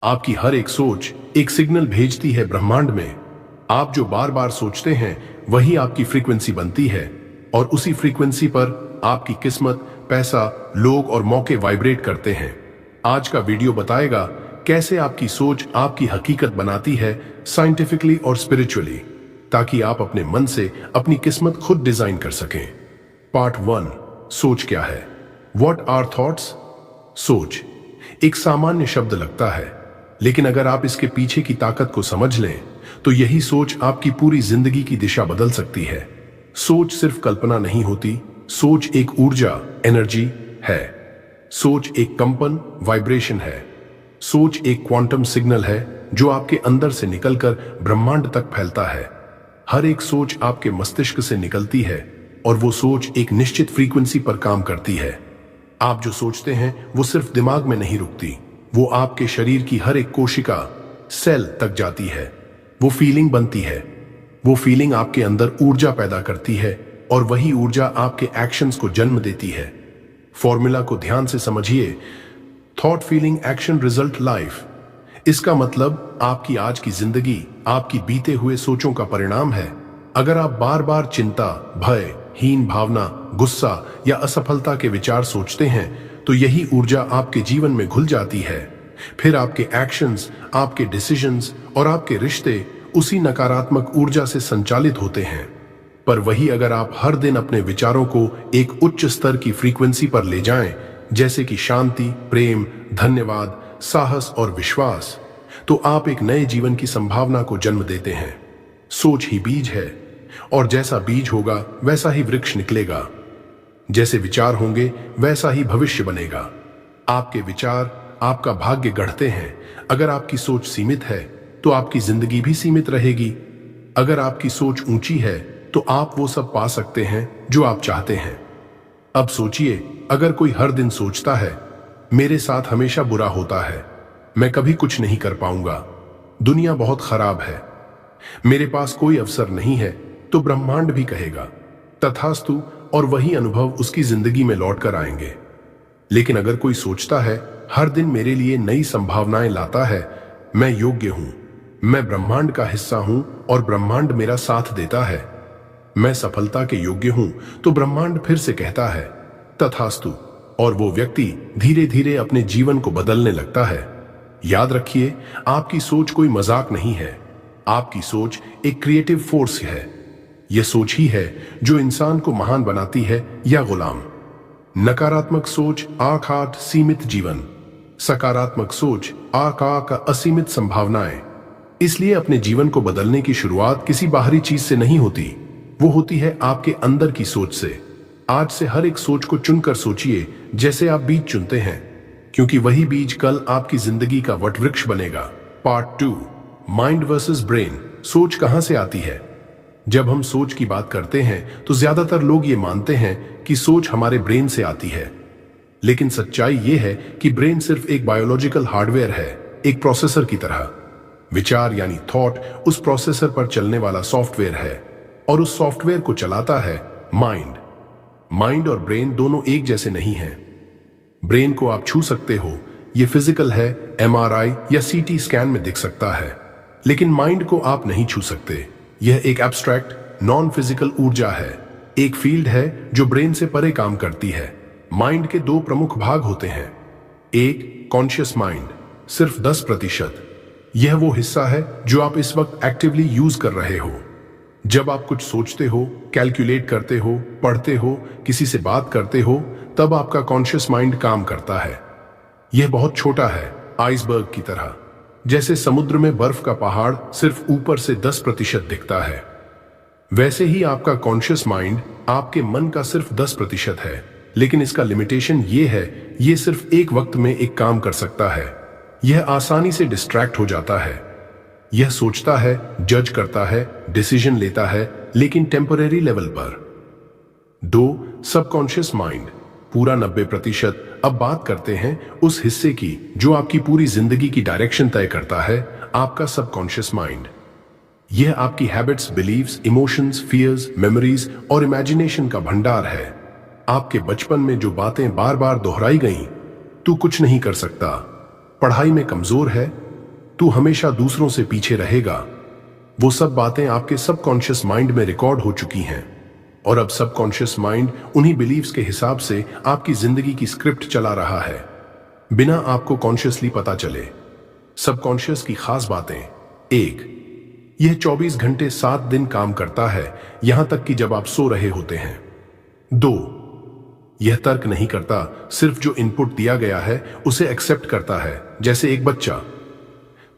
आपकी हर एक सोच एक सिग्नल भेजती है ब्रह्मांड में। आप जो बार बार सोचते हैं वही आपकी फ्रीक्वेंसी बनती है और उसी फ्रीक्वेंसी पर आपकी किस्मत, पैसा, लोग और मौके वाइब्रेट करते हैं। आज का वीडियो बताएगा कैसे आपकी सोच आपकी हकीकत बनाती है, साइंटिफिकली और स्पिरिचुअली, ताकि आप अपने मन से अपनी किस्मत खुद डिजाइन कर सकें। पार्ट 1, सोच क्या है? What are thoughts? सोच एक सामान्य शब्द लगता है, लेकिन अगर आप इसके पीछे की ताकत को समझ लें तो यही सोच आपकी पूरी जिंदगी की दिशा बदल सकती है। सोच सिर्फ कल्पना नहीं होती, सोच एक ऊर्जा, एनर्जी है। सोच एक कंपन, वाइब्रेशन है। सोच एक क्वांटम सिग्नल है जो आपके अंदर से निकलकर ब्रह्मांड तक फैलता है। हर एक सोच आपके मस्तिष्क से निकलती है और वो सोच एक निश्चित फ्रीक्वेंसी पर काम करती है। आप जो सोचते हैं वो सिर्फ दिमाग में नहीं रुकती, वो आपके शरीर की हर एक कोशिका, सेल तक जाती है। वो फीलिंग बनती है। वो फीलिंग आपके अंदर ऊर्जा पैदा करती है और वही ऊर्जा आपके एक्शंस को जन्म देती है। फॉर्मूला को ध्यान से समझिए। Thought, feeling, action, result, life. इसका मतलब आपकी आज की जिंदगी आपकी बीते हुए सोचों का परिणाम है। अगर आप बार बार चिंता, भय, हीन भावना, गुस्सा या असफलता के विचार सोचते हैं तो यही ऊर्जा आपके जीवन में घुल जाती है। फिर आपके एक्शंस, आपके डिसीजंस और आपके रिश्ते उसी नकारात्मक ऊर्जा से संचालित होते हैं। पर वही अगर आप हर दिन अपने विचारों को एक उच्च स्तर की फ्रीक्वेंसी पर ले जाएं, जैसे कि शांति, प्रेम, धन्यवाद, साहस और विश्वास, तो आप एक नए जीवन की संभावना को जन्म देते हैं। सोच ही बीज है और जैसा बीज होगा वैसा ही वृक्ष निकलेगा। जैसे विचार होंगे वैसा ही भविष्य बनेगा। आपके विचार आपका भाग्य गढ़ते हैं। अगर आपकी सोच सीमित है तो आपकी जिंदगी भी सीमित रहेगी। अगर आपकी सोच ऊंची है तो आप वो सब पा सकते हैं जो आप चाहते हैं। अब सोचिए, अगर कोई हर दिन सोचता है मेरे साथ हमेशा बुरा होता है, मैं कभी कुछ नहीं कर पाऊंगा, दुनिया बहुत खराब है, मेरे पास कोई अवसर नहीं है, तो ब्रह्मांड भी कहेगा तथास्तु और वही अनुभव उसकी जिंदगी में लौट कर आएंगे। लेकिन अगर कोई सोचता है हर दिन मेरे लिए नई संभावनाएं लाता है, मैं योग्य हूं, मैं ब्रह्मांड का हिस्सा हूं और ब्रह्मांड मेरा साथ देता है, मैं सफलता के योग्य हूं, तो ब्रह्मांड फिर से कहता है तथास्तु और वो व्यक्ति धीरे धीरे अपने जीवन को बदलने लगता है। याद रखिए, आपकी सोच कोई मजाक नहीं है। आपकी सोच एक क्रिएटिव फोर्स है। यह सोच ही है जो इंसान को महान बनाती है या गुलाम। नकारात्मक सोच आंख आठ सीमित जीवन, सकारात्मक सोच आंख आंख असीमित संभावनाएं। इसलिए अपने जीवन को बदलने की शुरुआत किसी बाहरी चीज से नहीं होती, वो होती है आपके अंदर की सोच से। आज से हर एक सोच को चुनकर सोचिए जैसे आप बीज चुनते हैं, क्योंकि वही बीज कल आपकी जिंदगी का वटवृक्ष बनेगा। Part 2, mind versus brain. सोच कहां से आती है? जब हम सोच की बात करते हैं तो ज्यादातर लोग ये मानते हैं कि सोच हमारे ब्रेन से आती है, लेकिन सच्चाई ये है कि ब्रेन सिर्फ एक बायोलॉजिकल हार्डवेयर है, एक प्रोसेसर की तरह। विचार यानी थॉट उस प्रोसेसर पर चलने वाला सॉफ्टवेयर है और उस सॉफ्टवेयर को चलाता है माइंड। माइंड और ब्रेन दोनों एक जैसे नहीं हैं। ब्रेन को आप छू सकते हो, ये फिजिकल है, MRI या CT स्कैन में दिख सकता है, लेकिन माइंड को आप नहीं छू सकते। यह एक एब्स्ट्रैक्ट, नॉन फिजिकल ऊर्जा है, एक फील्ड है जो ब्रेन से परे काम करती है। माइंड के दो प्रमुख भाग होते हैं। एक, कॉन्शियस माइंड, सिर्फ 10%। यह वो हिस्सा है जो आप इस वक्त एक्टिवली यूज कर रहे हो। जब आप कुछ सोचते हो, कैलकुलेट करते हो, पढ़ते हो, किसी से बात करते हो, तब आपका कॉन्शियस माइंड काम करता है। यह बहुत छोटा है, आइसबर्ग की तरह। जैसे समुद्र में बर्फ का पहाड़ सिर्फ ऊपर से 10% दिखता है, वैसे ही आपका कॉन्शियस माइंड आपके मन का सिर्फ 10% है। लेकिन इसका लिमिटेशन ये है, ये सिर्फ एक वक्त में एक काम कर सकता है। यह आसानी से डिस्ट्रैक्ट हो जाता है। यह सोचता है, जज करता है, डिसीजन लेता है, लेकिन टेम्परेरी लेवल पर। 2, सबकॉन्शियस माइंड, पूरा 90%। अब बात करते हैं उस हिस्से की जो आपकी पूरी जिंदगी की डायरेक्शन तय करता है, आपका सबकॉन्शियस माइंड। यह आपकी habits, beliefs, emotions, fears, memories और इमेजिनेशन का भंडार है। आपके बचपन में जो बातें बार बार दोहराई गईं, तू कुछ नहीं कर सकता, पढ़ाई में कमजोर है, तू हमेशा दूसरों से पीछे रहेगा। वो सब बातें आपके सबकॉन्शियस माइंड में रिकॉर्ड हो चुकी हैं और अब सबकॉन्शियस माइंड उन्हीं बिलीव्स के हिसाब से आपकी जिंदगी की स्क्रिप्ट चला रहा है, बिना आपको कॉन्शियसली पता चले। सबकॉन्शियस की खास बातें। 1, यह 24 घंटे 7 दिन काम करता है, यहां तक कि जब आप सो रहे होते हैं। 2, यह तर्क नहीं करता, सिर्फ जो इनपुट दिया गया है उसे एक्सेप्ट करता है, जैसे एक बच्चा।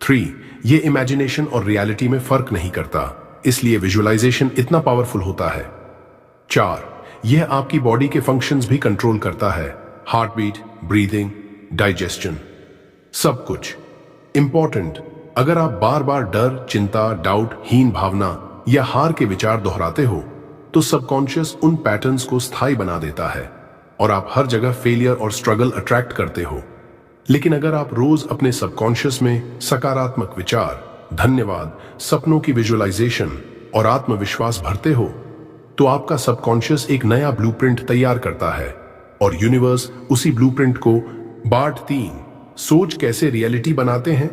3, यह इमेजिनेशन और रियलिटी में फर्क नहीं करता, इसलिए विजुअलाइजेशन इतना पावरफुल होता है। 4, यह आपकी बॉडी के फंक्शंस भी कंट्रोल करता है, हार्ट बीट, ब्रीदिंग, डाइजेशन, सब कुछ। इंपॉर्टेंट, अगर आप बार बार डर, चिंता, डाउट, हीन भावना या हार के विचार दोहराते हो तो सबकॉन्शियस उन पैटर्न्स को स्थायी बना देता है और आप हर जगह फेलियर और स्ट्रगल अट्रैक्ट करते हो। लेकिन अगर आप रोज अपने सबकॉन्शियस में सकारात्मक विचार, धन्यवाद, सपनों की विजुअलाइजेशन और आत्मविश्वास भरते हो तो आपका सबकॉन्शियस एक नया ब्लूप्रिंट तैयार करता है और यूनिवर्स उसी ब्लूप्रिंट को पार्ट 3 सोच कैसे रियलिटी बनाते हैं।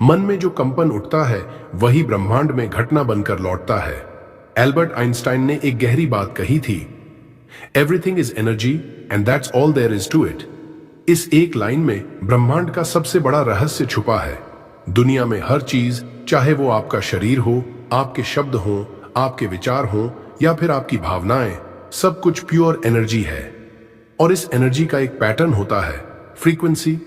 मन में जो कंपन उठता है वही ब्रह्मांड में घटना बनकर लौटता है। एल्बर्ट आइंस्टाइन ने एक गहरी बात कही थी, everything is energy and that's all there is to it. इस एक लाइन में ब्रह्मांड का सबसे बड़ा रहस्य छुपा है। दुनिया में हर चीज, चाहे वो आपका शरीर हो, आपके शब्द हो, आपके विचार हो या फिर आपकी भावनाएं, सब कुछ प्योर एनर्जी है और इस एनर्जी का एक पैटर्न होता है, फ्रीक्वेंसी।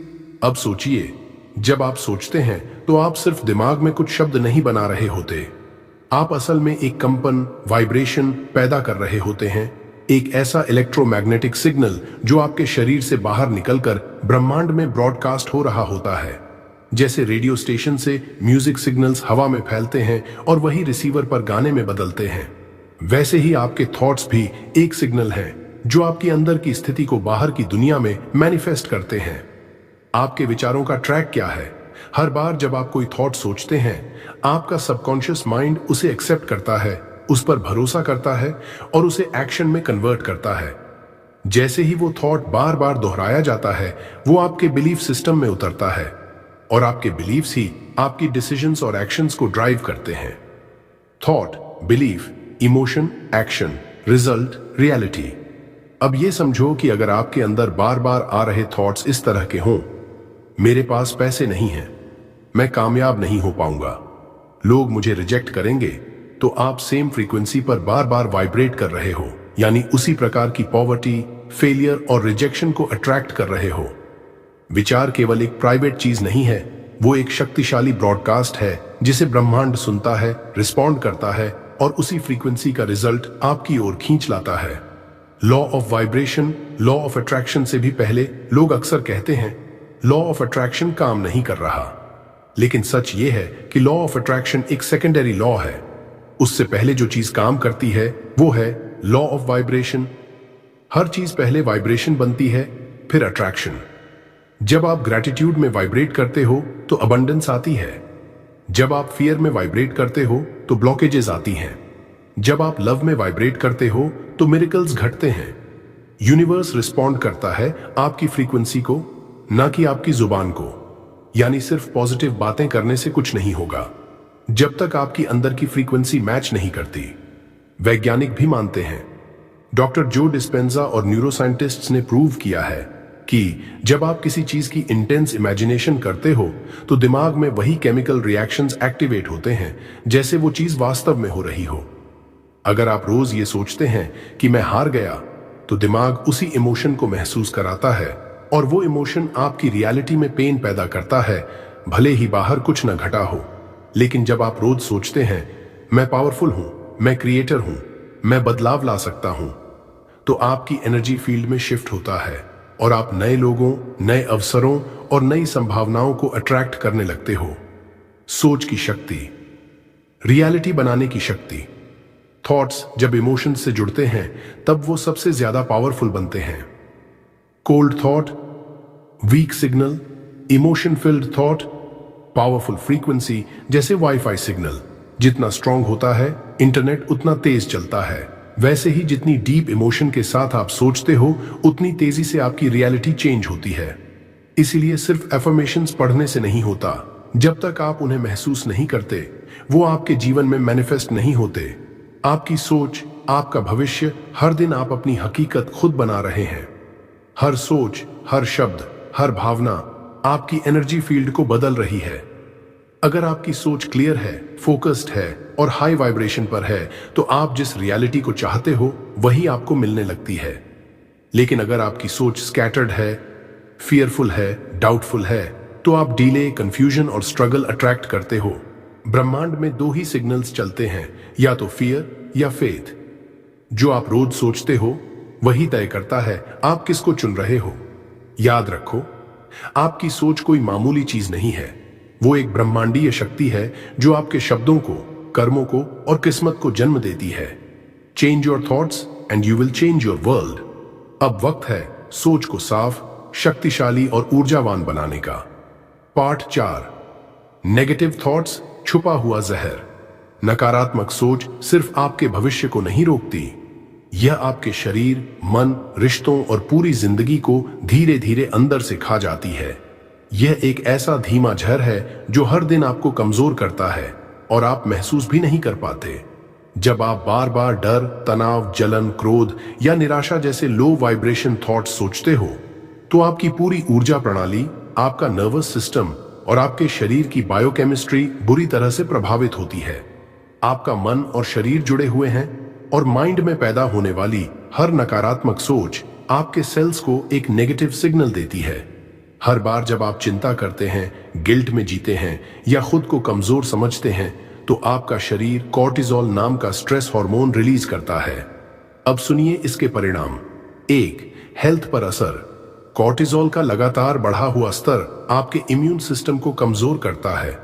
अब सोचिए, जब आप सोचते हैं तो आप सिर्फ दिमाग में कुछ शब्द नहीं बना रहे होते, आप असल में एक कंपन, वाइब्रेशन पैदा कर रहे होते हैं, एक ऐसा इलेक्ट्रोमैग्नेटिक सिग्नल जो आपके शरीर से बाहर निकलकर ब्रह्मांड में ब्रॉडकास्ट हो रहा होता है। जैसे रेडियो स्टेशन से म्यूजिक सिग्नल्स हवा में फैलते हैं और वही रिसीवर पर गाने में बदलते हैं, वैसे ही आपके थॉट्स भी एक सिग्नल हैं जो आपकी अंदर की स्थिति को बाहर की दुनिया में मैनिफेस्ट करते हैं। आपके विचारों का ट्रैक क्या है? हर बार जब आप कोई थॉट सोचते हैं, आपका सबकॉन्शियस माइंड उसे एक्सेप्ट करता है, उस पर भरोसा करता है और उसे एक्शन में कन्वर्ट करता है। जैसे ही वो थॉट बार बार दोहराया जाता है, वो आपके बिलीफ सिस्टम में उतरता है और आपके बिलीफ्स ही आपकी डिसीजंस और एक्शंस को ड्राइव करते हैं। Thought, belief, emotion, action, result, reality. अब ये समझो कि अगर आपके अंदर बार बार आ रहे थॉट्स इस तरह के हों, मेरे पास पैसे नहीं हैं, मैं कामयाब नहीं हो पाऊंगा, लोग मुझे रिजेक्ट करेंगे, तो आप सेम फ्रीक्वेंसी पर बार बार वाइब्रेट कर रहे हो, यानी उसी प्रकार की पॉवर्टी, फेलियर और रिजेक्शन को अट्रैक्ट कर रहे हो। विचार केवल एक प्राइवेट चीज नहीं है, वो एक शक्तिशाली ब्रॉडकास्ट है जिसे ब्रह्मांड सुनता है, रिस्पॉन्ड करता है और उसी फ्रीक्वेंसी का रिजल्ट आपकी ओर खींच लाता है। Law of vibration, law of attraction से भी पहले लोग अक्सर कहते हैं लॉ ऑफ अट्रैक्शन काम नहीं कर रहा, लेकिन सच ये है कि लॉ ऑफ अट्रैक्शन एक सेकेंडरी लॉ है। उससे पहले जो चीज काम करती है वो है लॉ ऑफ वाइब्रेशन। हर चीज पहले वाइब्रेशन बनती है, फिर अट्रैक्शन। जब आप ग्रैटिट्यूड में वाइब्रेट करते हो तो अबंडेंस आती है, जब आप फियर में वाइब्रेट करते हो तो ब्लॉकेजेस आती हैं, जब आप लव में वाइब्रेट करते हो तो मिरेकल्स घटते हैं। यूनिवर्स रिस्पॉन्ड करता है आपकी फ्रीक्वेंसी को, ना कि आपकी जुबान को। यानी सिर्फ पॉजिटिव बातें करने से कुछ नहीं होगा जब तक आपकी अंदर की फ्रीक्वेंसी मैच नहीं करती। वैज्ञानिक भी मानते हैं, डॉक्टर जो डिस्पेंजा और न्यूरोसाइंटिस्ट्स ने प्रूव किया है कि जब आप किसी चीज की इंटेंस इमेजिनेशन करते हो तो दिमाग में वही केमिकल रिएक्शंस एक्टिवेट होते हैं जैसे वो चीज वास्तव में हो रही हो। अगर आप रोज ये सोचते हैं कि मैं हार गया, तो दिमाग उसी इमोशन को महसूस कराता है और वो इमोशन आपकी रियलिटी में पेन पैदा करता है, भले ही बाहर कुछ न घटा हो। लेकिन जब आप रोज सोचते हैं मैं पावरफुल हूं, मैं क्रिएटर हूं, मैं बदलाव ला सकता हूं, तो आपकी एनर्जी फील्ड में शिफ्ट होता है और आप नए लोगों, नए अवसरों और नई संभावनाओं को अट्रैक्ट करने लगते हो। सोच की शक्ति, रियलिटी बनाने की शक्ति। थॉट्स जब इमोशंस से जुड़ते हैं तब वो सबसे ज्यादा पावरफुल बनते हैं। Cold thought, weak signal, emotion field thought, powerful frequency जैसे वाईफाई सिग्नल। जितना स्ट्रांग होता है इंटरनेट उतना तेज चलता है, वैसे ही जितनी डीप इमोशन के साथ आप सोचते हो उतनी तेजी से आपकी रियलिटी चेंज होती है। इसीलिए सिर्फ एफर्मेशंस पढ़ने से नहीं होता, जब तक आप उन्हें महसूस नहीं करते, वो आपके जीवन में मैनिफेस्ट नहीं होते। आपकी सोच, आपका भविष्य, हर दिन आप अपनी हकीकत खुद बना रहे हैं। हर सोच, हर शब्द, हर भावना आपकी एनर्जी फील्ड को बदल रही है। अगर आपकी सोच क्लियर है, फोकस्ड है और हाई वाइब्रेशन पर है, तो आप जिस रियलिटी को चाहते हो वही आपको मिलने लगती है। लेकिन अगर आपकी सोच स्कैटर्ड है, फियरफुल है, डाउटफुल है, तो आप डिले, कंफ्यूजन और स्ट्रगल अट्रैक्ट करते हो। ब्रह्मांड में दो ही सिग्नल्स चलते हैं, या तो फियर या फेथ। जो आप रोज सोचते हो वही तय करता है आप किसको चुन रहे हो। याद रखो, आपकी सोच कोई मामूली चीज नहीं है, वो एक ब्रह्मांडीय शक्ति है जो आपके शब्दों को, कर्मों को और किस्मत को जन्म देती है। Change your thoughts and you will change your world. अब वक्त है सोच को साफ, शक्तिशाली और ऊर्जावान बनाने का। पार्ट 4, नेगेटिव थॉट्स, छुपा हुआ जहर। नकारात्मक सोच सिर्फ आपके भविष्य को नहीं रोकती, यह आपके शरीर, मन, रिश्तों और पूरी जिंदगी को धीरे धीरे अंदर से खा जाती है। यह एक ऐसा धीमा जहर है जो हर दिन आपको कमजोर करता है और आप महसूस भी नहीं कर पाते। जब आप बार बार डर, तनाव, जलन, क्रोध या निराशा जैसे लो वाइब्रेशन थॉट्स सोचते हो, तो आपकी पूरी ऊर्जा प्रणाली, आपका नर्वस सिस्टम और आपके शरीर की बायोकेमिस्ट्री बुरी तरह से प्रभावित होती है। आपका मन और शरीर जुड़े हुए हैं और माइंड में पैदा होने वाली हर नकारात्मक सोच आपके सेल्स को एक नेगेटिव सिग्नल देती है। हर बार जब आप चिंता करते हैं, गिल्ट में जीते हैं या खुद को कमजोर समझते हैं, तो आपका शरीर कॉर्टिसोल नाम का स्ट्रेस हार्मोन रिलीज करता है। अब सुनिए इसके परिणाम। 1, हेल्थ पर असर। कॉर्टिसोल का लगातार बढ़ा हुआ स्तर आपके इम्यून सिस्टम को कमजोर करता है।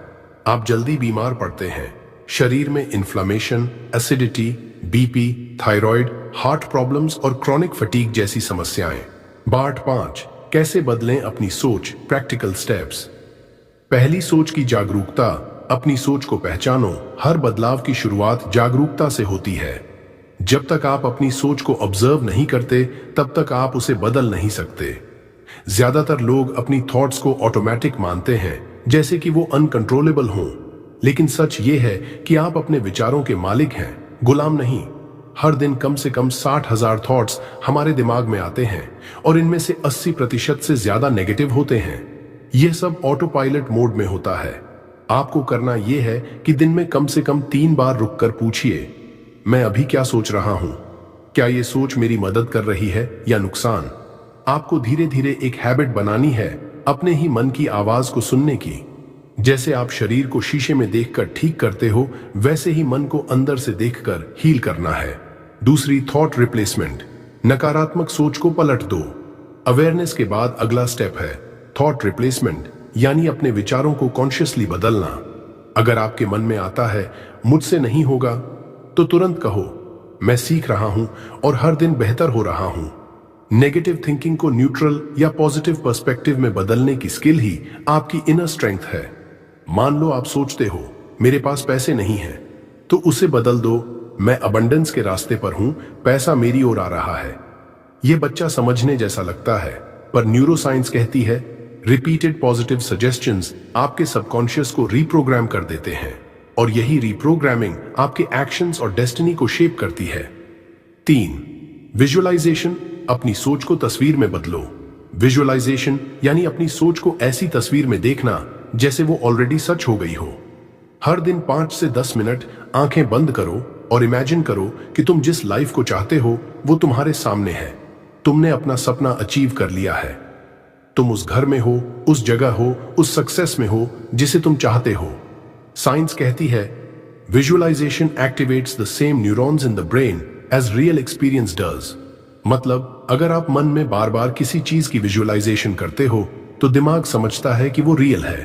आप जल्दी बीमार पड़ते हैं। शरीर में inflammation, acidity, BP, thyroid, heart problems और क्रॉनिक फटीग जैसी समस्याएं। पार्ट 5, कैसे बदलें अपनी सोच, प्रैक्टिकल स्टेप्स। पहली, सोच की जागरूकता। अपनी सोच को पहचानो। हर बदलाव की शुरुआत जागरूकता से होती है। जब तक आप अपनी सोच को ऑब्जर्व नहीं करते, तब तक आप उसे बदल नहीं सकते। ज्यादातर लोग अपनी थॉट्स को ऑटोमेटिक मानते हैं, जैसे कि वो अनकंट्रोलेबल हों। लेकिन सच ये है कि आप अपने विचारों के मालिक हैं, गुलाम नहीं। हर दिन कम से कम 60,000 थॉट्स हमारे दिमाग में आते हैं और इनमें से 80% से ज्यादा नेगेटिव होते हैं। यह सब ऑटो पायलट मोड में होता है। आपको करना यह है कि दिन में कम से कम 3 बार रुककर पूछिए, मैं अभी क्या सोच रहा हूं? क्या यह सोच मेरी मदद कर रही है या नुकसान? आपको धीरे धीरे एक हैबिट बनानी है अपने ही मन की आवाज को सुनने की। जैसे आप शरीर को शीशे में देखकर ठीक करते हो, वैसे ही मन को अंदर से देखकर हील करना है। दूसरी, थॉट रिप्लेसमेंट। नकारात्मक सोच को पलट दो। अवेयरनेस के बाद अगला स्टेप है थॉट रिप्लेसमेंट, यानी अपने विचारों को कॉन्शियसली बदलना। अगर आपके मन में आता है मुझसे नहीं होगा, तो तुरंत कहो, मैं सीख रहा हूं और हर दिन बेहतर हो रहा हूं। नेगेटिव थिंकिंग को न्यूट्रल या पॉजिटिव पर्सपेक्टिव में बदलने की स्किल ही आपकी इनर स्ट्रेंथ है। मान लो आप सोचते हो मेरे पास पैसे नहीं है, तो उसे बदल दो, मैं अबंडेंस के रास्ते पर हूं, पैसा मेरी ओर आ रहा है। यह बच्चा समझने जैसा लगता है, पर न्यूरोसाइंस कहती है रिपीटेड पॉजिटिव सजेशंस आपके सबकॉन्शियस को रीप्रोग्राम कर देते हैं और यही रीप्रोग्रामिंग आपके एक्शंस और डेस्टिनी को शेप करती है। 3, विजुअलाइजेशन। अपनी सोच को तस्वीर में बदलो। विजुअलाइजेशन यानी अपनी सोच को ऐसी तस्वीर में देखना जैसे वो ऑलरेडी सच हो गई हो। हर दिन 5 से 10 मिनट आंखें बंद करो और इमेजिन करो कि तुम जिस लाइफ को चाहते हो वो तुम्हारे सामने है। तुमने अपना सपना अचीव कर लिया है। तुम उस घर में हो, उस जगह हो, उस सक्सेस में हो जिसे तुम चाहते हो। साइंस कहती है visualization activates the same neurons in the brain as real experience does. मतलब अगर आप मन में बार बार किसी चीज की विजुअलाइजेशन करते हो, तो दिमाग समझता है कि वो रियल है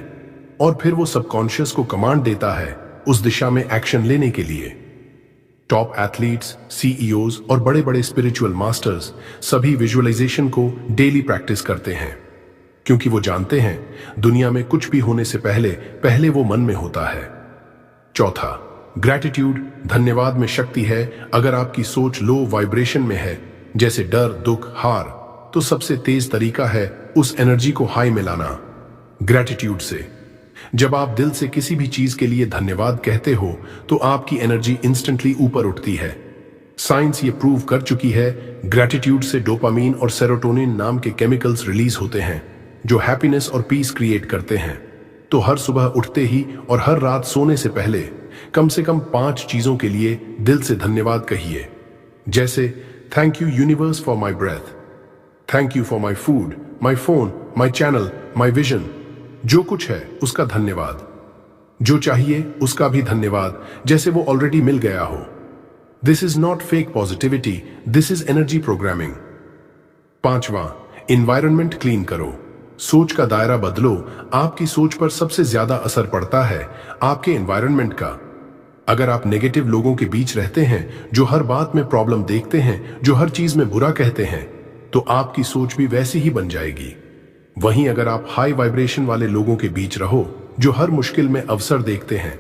और फिर वो सबकॉन्शियस को कमांड देता है उस दिशा में एक्शन लेने के लिए। टॉप एथलीट्स, सीईओज और बड़े बड़े स्पिरिचुअल मास्टर्स सभी विजुअलाइजेशन को डेली प्रैक्टिस करते हैं, क्योंकि वो जानते हैं दुनिया में कुछ भी होने से पहले वो मन में होता है। चौथा, ग्रैटिट्यूड। धन्यवाद में शक्ति है। अगर आपकी सोच लो वाइब्रेशन में है, जैसे डर, दुख, हार, तो सबसे तेज तरीका है उस एनर्जी को हाई में लाना, ग्रैटिट्यूड से। जब आप दिल से किसी भी चीज के लिए धन्यवाद कहते हो तो आपकी एनर्जी इंस्टेंटली ऊपर उठती है। साइंस ये प्रूव कर चुकी है, ग्रैटिट्यूड से डोपामीन और सेरोटोनिन नाम के केमिकल्स रिलीज होते हैं जो हैप्पीनेस और पीस क्रिएट करते हैं। तो हर सुबह उठते ही और हर रात सोने से पहले कम से कम 5 चीजों के लिए दिल से धन्यवाद कहिए, जैसे thank you universe for my breath, thank you for my food, my phone, my channel, my vision. जो कुछ है उसका धन्यवाद, जो चाहिए उसका भी धन्यवाद, जैसे वो ऑलरेडी मिल गया हो। This is not fake positivity, this is energy programming. 5वां, एनवायरनमेंट क्लीन करो। सोच का दायरा बदलो। आपकी सोच पर सबसे ज्यादा असर पड़ता है आपके एनवायरनमेंट का। अगर आप नेगेटिव लोगों के बीच रहते हैं जो हर बात में प्रॉब्लम देखते हैं, जो हर चीज में बुरा कहते हैं, तो आपकी सोच भी वैसी ही बन जाएगी। वहीं अगर आप हाई वाइब्रेशन वाले लोगों के बीच रहो जो हर मुश्किल में अवसर देखते हैं,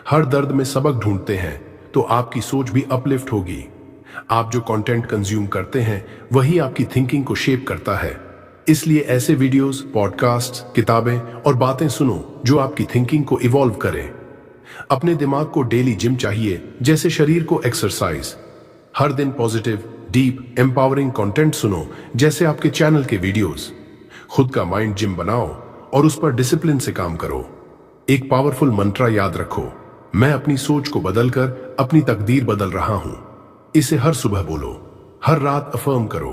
हर दर्द में सबक ढूंढते हैं, तो आपकी सोच भी अपलिफ्ट होगी। आप जो कंटेंट कंज्यूम करते हैं वही आपकी थिंकिंग को शेप करता है। इसलिए ऐसे वीडियोस, पॉडकास्ट, किताबें और बातें सुनो जो आपकी थिंकिंग को इवॉल्व करें। अपने दिमाग को डेली जिम चाहिए, जैसे शरीर को एक्सरसाइज। हर दिन पॉजिटिव, डीप, एम्पावरिंग कंटेंट सुनो, जैसे आपके चैनल के वीडियोस। खुद का माइंड जिम बनाओ और उस पर डिसिप्लिन से काम करो। एक पावरफुल मंत्रा याद रखो, मैं अपनी सोच को बदलकर अपनी तकदीर बदल रहा हूं। इसे हर सुबह बोलो, हर रात अफर्म करो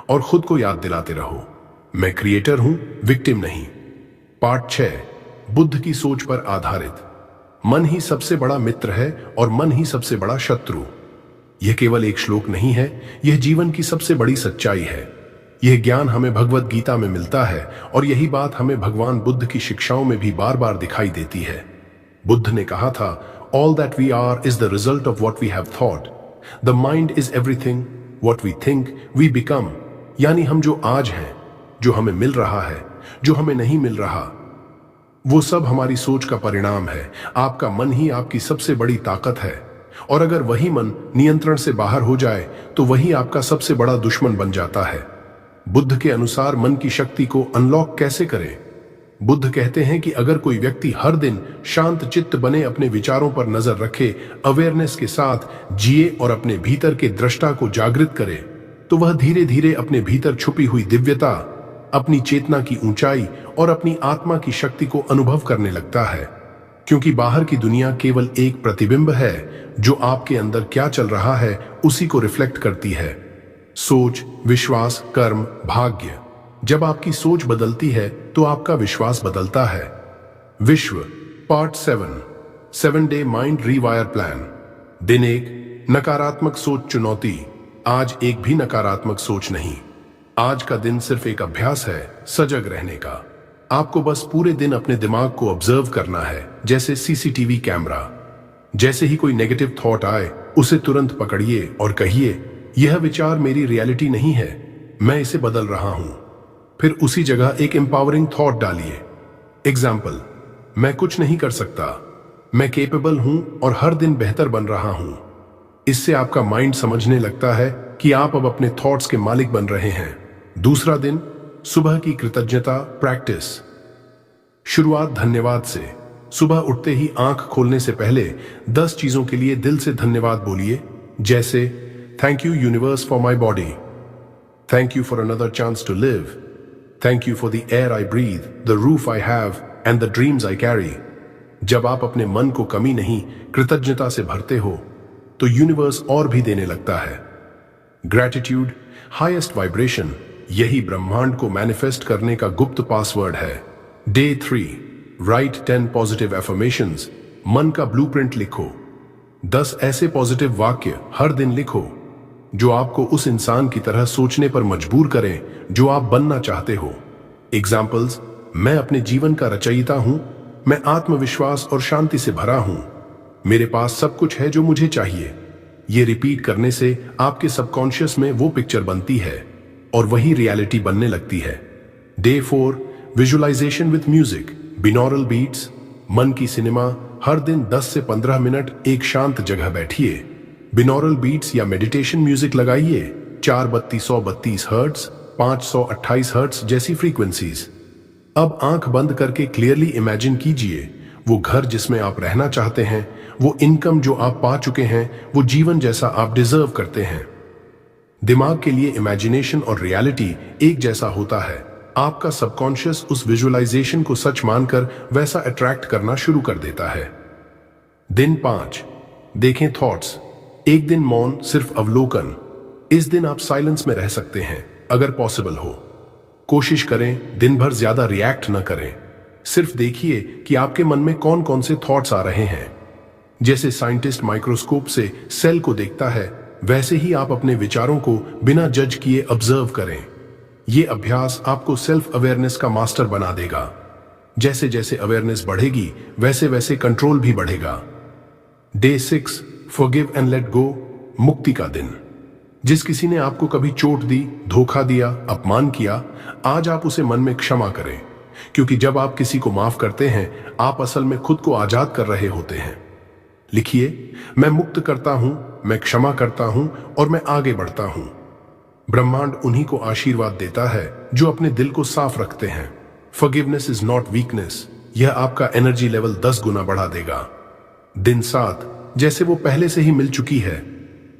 और खुद को याद दिलाते रहो, मैं क्रिएटर हूं, विक्टिम नहीं। पार्ट 6, बुद्ध की सोच पर आधारित। मन ही सबसे बड़ा मित्र है और मन ही सबसे बड़ा शत्रु। यह केवल एक श्लोक नहीं है, यह जीवन की सबसे बड़ी सच्चाई है। यह ज्ञान हमें भगवत गीता में मिलता है और यही बात हमें भगवान बुद्ध की शिक्षाओं में भी बार बार दिखाई देती है। बुद्ध ने कहा था, all that we are is the result of what we have thought. The mind is everything, what we think we become. यानी हम जो आज हैं, जो हमें मिल रहा है, जो हमें नहीं मिल रहा, वो सब हमारी सोच का परिणाम है। आपका मन ही आपकी सबसे बड़ी ताकत है और अगर वही मन नियंत्रण से बाहर हो जाए तो वही आपका सबसे बड़ा दुश्मन बन जाता है। बुद्ध के अनुसार मन की शक्ति को अनलॉक कैसे करें? बुद्ध कहते हैं कि अगर कोई व्यक्ति हर दिन शांत चित्त बने अपने विचारों पर नजर रखे, अवेयरनेस के साथ जिए और अपने भीतर के दृष्टा को जागृत करे, तो वह धीरे धीरे अपने भीतर छुपी हुई दिव्यता, अपनी चेतना की ऊंचाई और अपनी आत्मा की शक्ति को अनुभव करने लगता है। क्योंकि बाहर की दुनिया केवल एक प्रतिबिंब है, जो आपके अंदर क्या चल रहा है उसी को रिफ्लेक्ट करती है। सोच, विश्वास, कर्म, भाग्य। जब आपकी सोच बदलती है तो आपका विश्वास बदलता है। विश्व, पार्ट 7 डे माइंड रीवायर प्लान। दिन 1, नकारात्मक सोच चुनौती। आज एक भी नकारात्मक सोच नहीं। आज का दिन सिर्फ एक अभ्यास है सजग रहने का। आपको बस पूरे दिन अपने दिमाग को ऑब्जर्व करना है, जैसे सीसीटीवी कैमरा। जैसे ही कोई नेगेटिव थॉट आए उसे तुरंत पकड़िए और कहिए, यह विचार मेरी रियलिटी नहीं है, मैं इसे बदल रहा हूं। फिर उसी जगह एक एम्पावरिंग थॉट डालिए। एग्जाम्पल, मैं कुछ नहीं कर सकता, मैं केपेबल हूं और हर दिन बेहतर बन रहा हूं। इससे आपका माइंड समझने लगता है कि आप अब अपने थॉट्स के मालिक बन रहे हैं। दूसरा दिन, सुबह की कृतज्ञता प्रैक्टिस। शुरुआत धन्यवाद से। सुबह उठते ही आंख खोलने से पहले 10 चीजों के लिए दिल से धन्यवाद बोलिए, जैसे thank you universe for my body, thank you for another chance to live, thank you for the air I breathe, the roof I have and the dreams I carry. जब आप अपने मन को कमी नहीं कृतज्ञता से भरते हो तो यूनिवर्स और भी देने लगता है। Gratitude, highest vibration. यही ब्रह्मांड को मैनिफेस्ट करने का गुप्त पासवर्ड है। Day 3, right 10 positive affirmations. मन का ब्लूप्रिंट लिखो। 10 ऐसे पॉजिटिव वाक्य हर दिन लिखो जो आपको उस इंसान की तरह सोचने पर मजबूर करें जो आप बनना चाहते हो। एग्जाम्पल्स, मैं अपने जीवन का रचयिता हूं, मैं आत्मविश्वास और शांति से भरा हूं, मेरे पास सब कुछ है जो मुझे चाहिए। ये रिपीट करने से आपके सबकॉन्शियस में वो पिक्चर बनती है और वही रियलिटी बनने लगती है। Day 4, visualization with music, binaural beats. मन की सिनेमा। हर दिन 10 से 15 मिनट एक शांत जगह बैठिए, बिनॉरल बीट्स या मेडिटेशन म्यूजिक लगाइए। 432 132 हर्ट्ज, 528 हर्ट्ज जैसी फ्रीक्वेंसीज। अब आंख बंद करके क्लियरली इमेजिन कीजिए वो घर जिसमें आप रहना चाहते हैं, वो इनकम जो आप पा चुके हैं, वो जीवन जैसा आप डिजर्व करते हैं। दिमाग के लिए इमेजिनेशन और रियलिटी एक जैसा होता है। आपका सबकॉन्शियस उस विजुअलाइजेशन को सच मानकर वैसा अट्रैक्ट करना शुरू कर देता है। दिन 5, देखें थॉट्स। एक दिन मौन, सिर्फ अवलोकन। इस दिन आप साइलेंस में रह सकते हैं अगर पॉसिबल हो। कोशिश करें दिन भर ज्यादा रिएक्ट न करें। सिर्फ देखिए कि आपके मन में कौन कौन से थॉट्स आ रहे हैं। जैसे साइंटिस्ट माइक्रोस्कोप से सेल को देखता है, वैसे ही आप अपने विचारों को बिना जज किए ऑब्जर्व करें। यह अभ्यास आपको सेल्फ अवेयरनेस का मास्टर बना देगा। जैसे जैसे अवेयरनेस बढ़ेगी, वैसे वैसे कंट्रोल भी बढ़ेगा। Day 6, forgive and let go, मुक्ति का दिन। जिस किसी ने आपको कभी चोट दी, धोखा दिया, अपमान किया, आज आप उसे मन में क्षमा करें, क्योंकि जब आप किसी को माफ करते हैं, आप असल में खुद को आजाद कर रहे होते हैं। लिखिए, मैं मुक्त करता हूं, मैं क्षमा करता हूं और मैं आगे बढ़ता हूं। ब्रह्मांड उन्हीं को आशीर्वाद देता है जो अपने दिल को साफ रखते हैं। फॉरगिवनेस इज नॉट वीकनेस, यह आपका एनर्जी लेवल 10 गुना बढ़ा देगा। दिन 7, जैसे वो पहले से ही मिल चुकी है।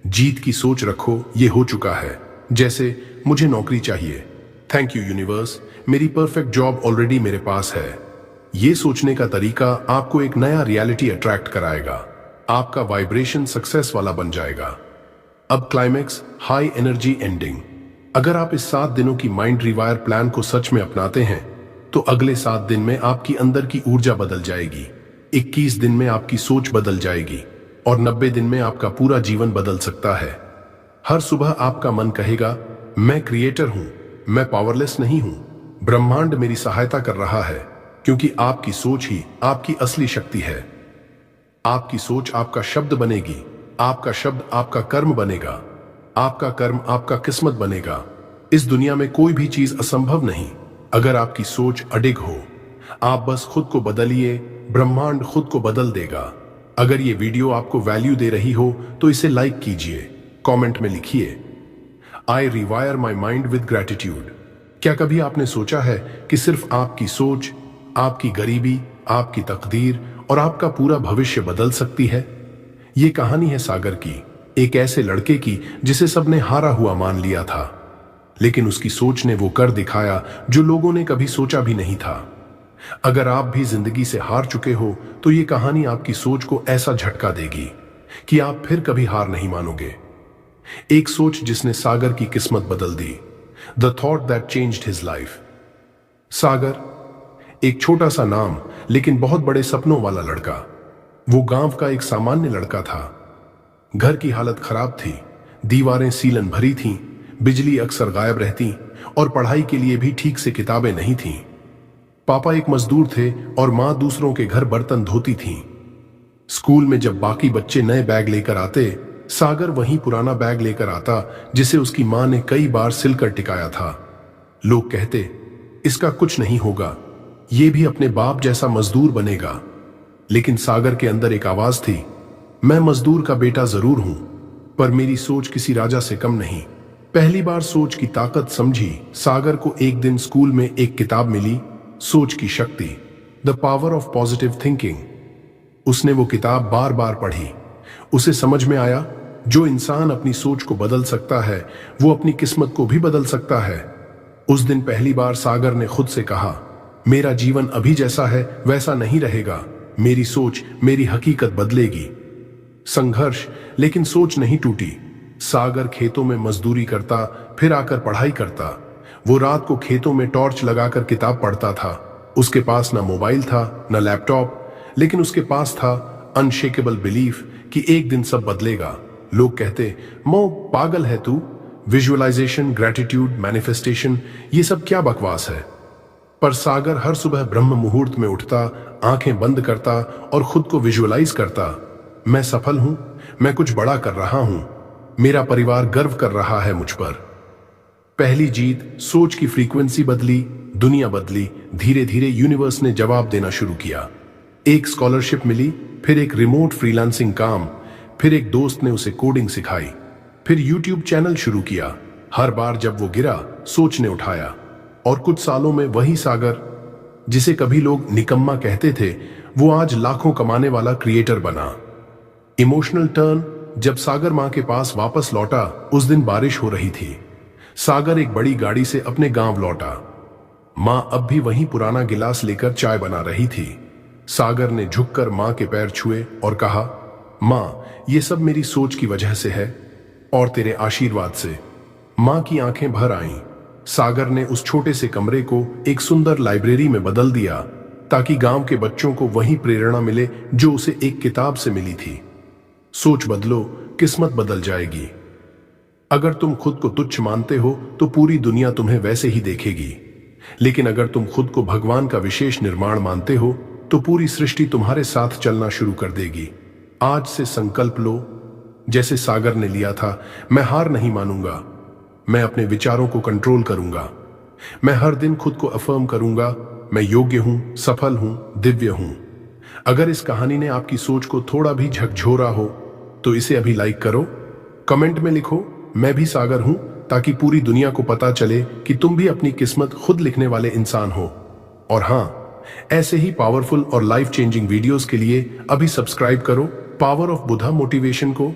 जीत की सोच रखो, ये हो चुका है। जैसे मुझे नौकरी चाहिए, थैंक यू यूनिवर्स, मेरी परफेक्ट जॉब ऑलरेडी मेरे पास है। ये सोचने का तरीका आपको एक नया रियलिटी अट्रैक्ट कराएगा। आपका वाइब्रेशन सक्सेस वाला बन जाएगा। अब क्लाइमेक्स, हाई एनर्जी एंडिंग। अगर आप इस 7 दिनों की माइंड रिवायर प्लान को सच में अपनाते हैं, तो अगले 7 दिन में आपकी अंदर की ऊर्जा बदल जाएगी। 21 दिन में आपकी सोच बदल जाएगी और 90 दिन में आपका पूरा जीवन बदल सकता है। हर सुबह आपका मन कहेगा, मैं क्रिएटर हूं, मैं पावरलेस नहीं हूं, ब्रह्मांड मेरी सहायता कर रहा है, क्योंकि आपकी सोच ही आपकी असली शक्ति है। आपकी सोच आपका शब्द बनेगी, आपका शब्द आपका कर्म बनेगा, आपका कर्म आपका किस्मत बनेगा। इस दुनिया में कोई भी चीज असंभव नहीं, अगर आपकी सोच अडिग हो। आप बस खुद को बदलिए, ब्रह्मांड खुद को बदल देगा। अगर ये वीडियो आपको वैल्यू दे रही हो तो इसे लाइक कीजिए, कमेंट में लिखिए, I rewire my mind with gratitude. क्या कभी आपने सोचा है कि सिर्फ आपकी सोच, आपकी गरीबी, आपकी तकदीर और आपका पूरा भविष्य बदल सकती है? ये कहानी है सागर की, एक ऐसे लड़के की जिसे सबने हारा हुआ मान लिया था, लेकिन उसकी सोच ने वो कर दिखाया जो लोगों ने कभी सोचा भी नहीं था। अगर आप भी जिंदगी से हार चुके हो, तो ये कहानी आपकी सोच को ऐसा झटका देगी कि आप फिर कभी हार नहीं मानोगे। एक सोच जिसने सागर की किस्मत बदल दी, the thought that changed his life. Sagar एक छोटा सा नाम, लेकिन बहुत बड़े सपनों वाला लड़का। वो गांव का एक सामान्य लड़का था। घर की हालत खराब थी, दीवारें सीलन भरी थीं, बिजली अक्सर गायब रहती और पढ़ाई के लिए भी ठीक से किताबें नहीं थीं। पापा एक मजदूर थे और मां दूसरों के घर बर्तन धोती थीं। स्कूल में जब बाकी बच्चे नए बैग लेकर आते, सागर वही पुराना बैग लेकर आता जिसे उसकी मां ने कई बार सिलकर टिकाया था। लोग कहते, इसका कुछ नहीं होगा, ये भी अपने बाप जैसा मजदूर बनेगा। लेकिन सागर के अंदर एक आवाज थी, मैं मजदूर का बेटा जरूर हूं, पर मेरी सोच किसी राजा से कम नहीं। पहली बार सोच की ताकत समझी सागर को एक दिन स्कूल में एक किताब मिली, सोच की शक्ति, the power of positive thinking. उसने वो किताब बार बार पढ़ी। उसे समझ में आया, जो इंसान अपनी सोच को बदल सकता है, वो अपनी किस्मत को भी बदल सकता है। उस दिन पहली बार सागर ने खुद से कहा, मेरा जीवन अभी जैसा है वैसा नहीं रहेगा, मेरी सोच मेरी हकीकत बदलेगी। संघर्ष, लेकिन सोच नहीं टूटी। सागर खेतों में मजदूरी करता, फिर आकर पढ़ाई करता। वो रात को खेतों में टॉर्च लगाकर किताब पढ़ता था। उसके पास ना मोबाइल था, ना लैपटॉप, लेकिन उसके पास था अनशेकेबल बिलीफ कि एक दिन सब बदलेगा। लोग कहते, मो पागल है तू, विजुअलाइजेशन, ग्रेटिट्यूड, मैनिफेस्टेशन, ये सब क्या बकवास है। पर सागर हर सुबह ब्रह्म मुहूर्त में उठता, आंखें बंद करता और खुद को विजुअलाइज करता, मैं सफल हूं, मैं कुछ बड़ा कर रहा हूं, मेरा परिवार गर्व कर रहा है मुझ पर। पहली जीत, सोच की फ्रीक्वेंसी बदली, दुनिया बदली। धीरे धीरे यूनिवर्स ने जवाब देना शुरू किया। एक स्कॉलरशिप मिली, फिर एक रिमोट फ्रीलांसिंग काम, फिर एक दोस्त ने उसे कोडिंग सिखाई, फिर यूट्यूब चैनल शुरू किया। हर बार जब वो गिरा, सोच ने उठाया, और कुछ सालों में वही सागर जिसे कभी लोग निकम्मा कहते थे, वो आज लाखों कमाने वाला क्रिएटर बना। Emotional turn. जब सागर मां के पास वापस लौटा, उस दिन बारिश हो रही थी। सागर एक बड़ी गाड़ी से अपने गांव लौटा। मां अब भी वही पुराना गिलास लेकर चाय बना रही थी। सागर ने झुककर मां के पैर छुए और कहा, मां, ये सब मेरी सोच की वजह से है और तेरे आशीर्वाद से। मां की आंखें भर आईं। सागर ने उस छोटे से कमरे को एक सुंदर लाइब्रेरी में बदल दिया, ताकि गांव के बच्चों को वही प्रेरणा मिले जो उसे एक किताब से मिली थी। सोच बदलो, किस्मत बदल जाएगी। अगर तुम खुद को तुच्छ मानते हो तो पूरी दुनिया तुम्हें वैसे ही देखेगी, लेकिन अगर तुम खुद को भगवान का विशेष निर्माण मानते हो तो पूरी सृष्टि तुम्हारे साथ चलना शुरू कर देगी। आज से संकल्प लो, जैसे सागर ने लिया था, मैं हार नहीं मानूंगा। मैं अपने विचारों को कंट्रोल करूंगा। मैं हर दिन खुद को अफर्म करूंगा, मैं योग्य हूं, सफल हूं, दिव्य हूं। अगर इस कहानी ने आपकी सोच को थोड़ा भी झकझोरा हो तो इसे अभी लाइक करो, कमेंट में लिखो, मैं भी सागर हूं, ताकि पूरी दुनिया को पता चले कि तुम भी अपनी किस्मत खुद लिखने वाले इंसान हो। और हां, ऐसे ही पावरफुल और लाइफ चेंजिंग वीडियोस के लिए अभी सब्सक्राइब करो पावर ऑफ बुधा मोटिवेशन को,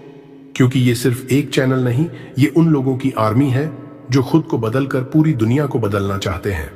क्योंकि ये सिर्फ एक चैनल नहीं, ये उन लोगों की आर्मी है जो खुद को बदलकर पूरी दुनिया को बदलना चाहते हैं।